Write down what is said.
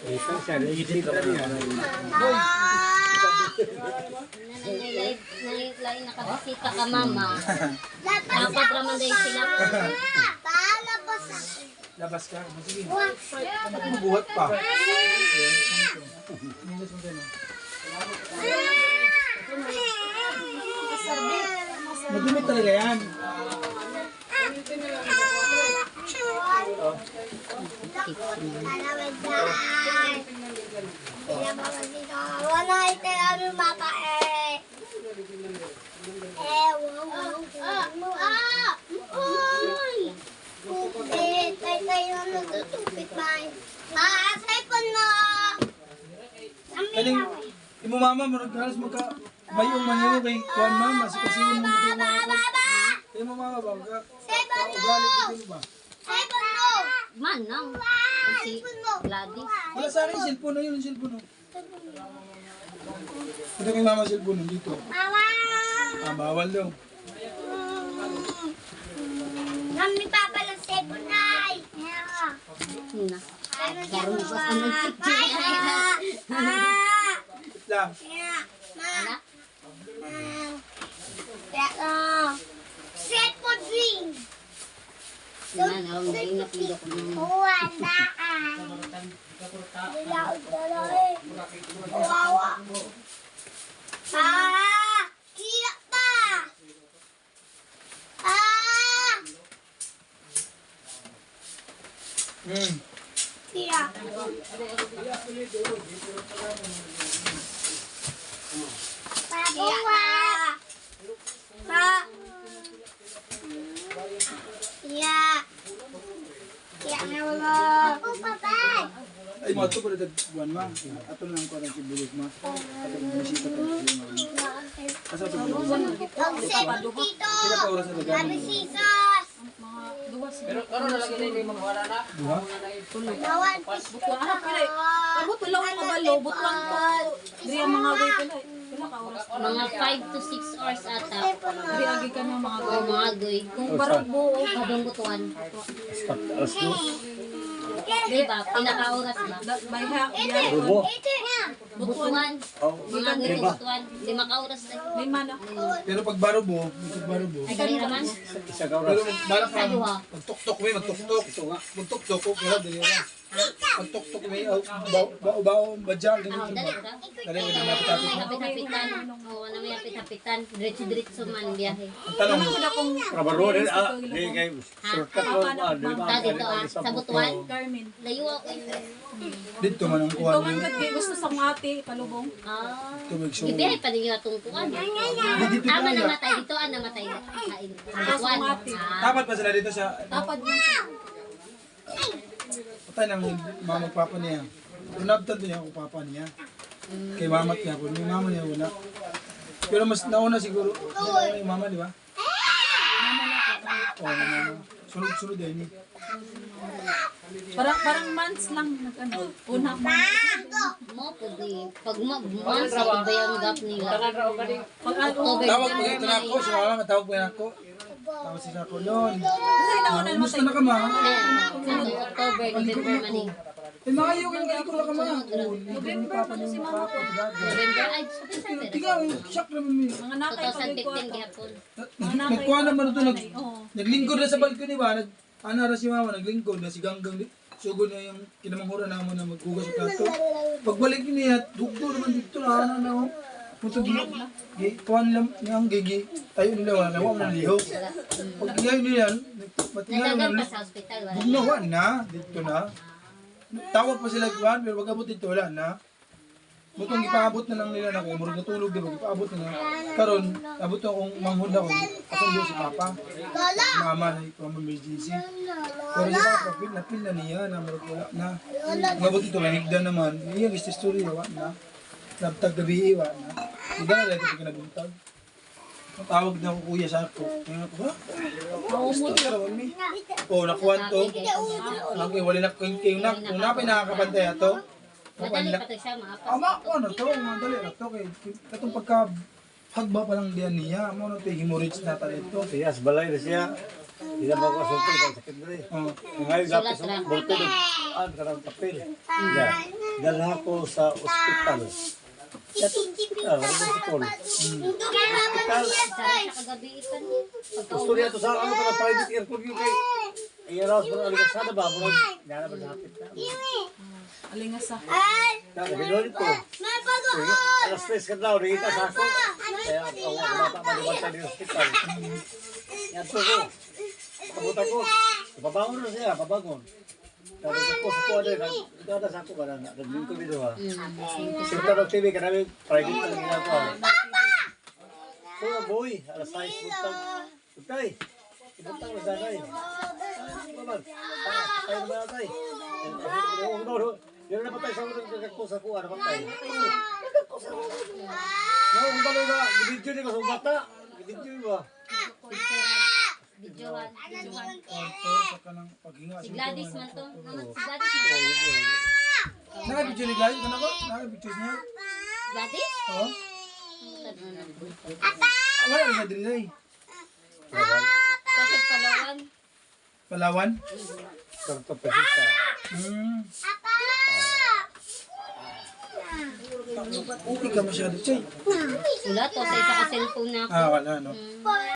Ito siya, legit na niya. Lain nakabisita ka, mama. Dapat raman dahil sila. Labas ka. Sige. Dapat mabuhat pa. Madumi talaga yan. Kaling, imo mama, marag halos magka bayong maniyo kay kuan mama, kasi mo mo kay mo mama ba ka? Ugali dito ba? Manang. Si Gladys. Wala sa akin cellphone na yun, cellphone. Ito kay mama cellphone dito. Ah, bawal daw. Kami papala cellphone ay. Na. Lang. Cellphone ring. Na, hindi na pilo ko ng... Kira pa. Kira. Kira. Iya. Iya na wala. Oh, papa. Ay mo to pala dagwan ma. Ato lang ko ang sibulig ma. Ato bisita ko ma. Asa to mo? Ang set dito. Pila ka oras na dagan? Sabi sisos. Pero karon na lagi na yung mga wala na. Duha? Bawal pito. Amo tulaw ka balo, butlang ko. Diri ang mga way pala. Pila ka oras. Mga 5 to 6 hours ata. Diri agi ka ng mga O way. mga goy. Kung parang buo, Kabang butuan. Alas dos. Diba? Pinaka-oras ba? by half, Rubo. Butuan. Oh, Mga goy butuan. 5 ka oras na. lima na. Pero pag barubo, pag barubo. Ay, dali naman. isa ka Pero oras. balak Sa ka duha. magtuktok may magtuktok. Ito nga. Magtuktok ko kaya dali ra. Magtuktok may bao badya Ah, ganito. dali ka. Dali mo na matapos May mo. hapit-hapitan. Oo, ano may hapit-hapitan. Diretso-diretso man biyahe. Ang tanong, Ano na kung Trabaro din di kay shortcut ko di ba? Ta dito sa butuan. Carmen. Layo ako yun. dito man ang Ikaw kuhan man mo. kat kay gusto sa mga ate, palubong. Ah. Tubig so. Gibiyahe pa din yung atong tuwan. Dito Ama na. namatay dito, namatay sa butuan. Ah. Dapat pa sila dito sa Tapad man siya. patay ng mama at papa niya. Unabtan niya ako papa niya. Kay mama at niya ako. Yung mama niya wala. Pero mas nauna siguro. Yung mama, di ba? Oo, mama. Sunod-sunod din. Parang months lang nag-ano. Una mo. Mo po di. Pag months iba yung gap nila. Pag ano, October, Tawag pa November, ito na ako. Si mama, tawag pa ako. Tawag siya ako noon. kasi nauna Kumusta na ka, ma? October, November man eh. Eh, maayo ka nga ikaw na ka, ma. November pa niyo si mama ko. November, ay, September. Tiga, shock naman mo. mga nakay pag 2015 gihapon. Nagkuha naman ito. Oo. Naglingkod na sa balcony ba? Ano ra si mama, naglingkod na si Ganggang. Sugod na yung kinamangura naman na maghugas sa plato. Pagbalik niya, dugdo naman dito na ano na. Punto kuhan lang niyang gigi. Tayo nila wala na, wala na lihok. Pag ngayon nila, matingal Nadagan naman. pa sa hospital. Wala. Bugnawa na, dito na. Tawag pa sila kuhan, pero pag abot dito, wala na. Butong ipaabot na lang nila na kayo, murag natulog diba, ipaabot na lang. Karon, abot na akong manghod ako, kasundo si Papa. Mama na ipang emergency. Pero si Papa, napil na niya, na murag wala na. Ang abot ito, mahigda naman. Iya, gusto story, wala na. Nabtag gabi, wala na. Hindi na lang ito pinabuntag. Tawag na ako kuya sa ako. Kaya ako, ha? Oh, nakuha to. Okay, wala na kung napay nakakabantay ato. Madali pa to siya, maapas. Ama ko ano to, madali na to kay katong pagka hagba pa lang diyan niya, mo no to hemorrhage na tali to. Yes, balay na siya. Hindi ba ko sultan sa sakit dali. Oh, Ngayon dapat sa bulto do. An karang papel. Ya. dala ako sa ospital. Wala sa call. Sarap siya kagabi ipan. Gusto niya ito sa ano ka na private aircon yung kay. Iyaw sa mga aligasada ba? Murag, nana ba napit na? Alingas sa. Kaya gano'n ito. Alas 3 ka daw, nakita sa ako. Kaya ako bata maliwan tayo ng hospital. Yan to ko. Kabuta ko. Pabangon na siya, pabangon. Sabi ko sa kuha din, ito ata sa ako ba na nagling ko dito ha. Sinta ng TV ka namin, private na ginagawa. So na boy, alas 6 buntag. Buntay, ibuntag na sanay. Paman, tayo na ba tayo? Yan na patay sa mga nagkakko sa kuha, napatay. Nagkakko sa kuha. Kung talo na, gibidyo din ko sa bata. Gibidyo ba? Videohan. Ito, saka ng paghinga. Si Gladys man to. Si Gladys man. Nakabidyo ni Gladys? Ano ko? Nakabidyo niya? Gladys? Oo. Wala na sa drilay. Kasi Palawan. Palawan? Sarto pesita. Okay ka masyado, Chay. Wala to. Sa isa ka cellphone na ako. Wala, no?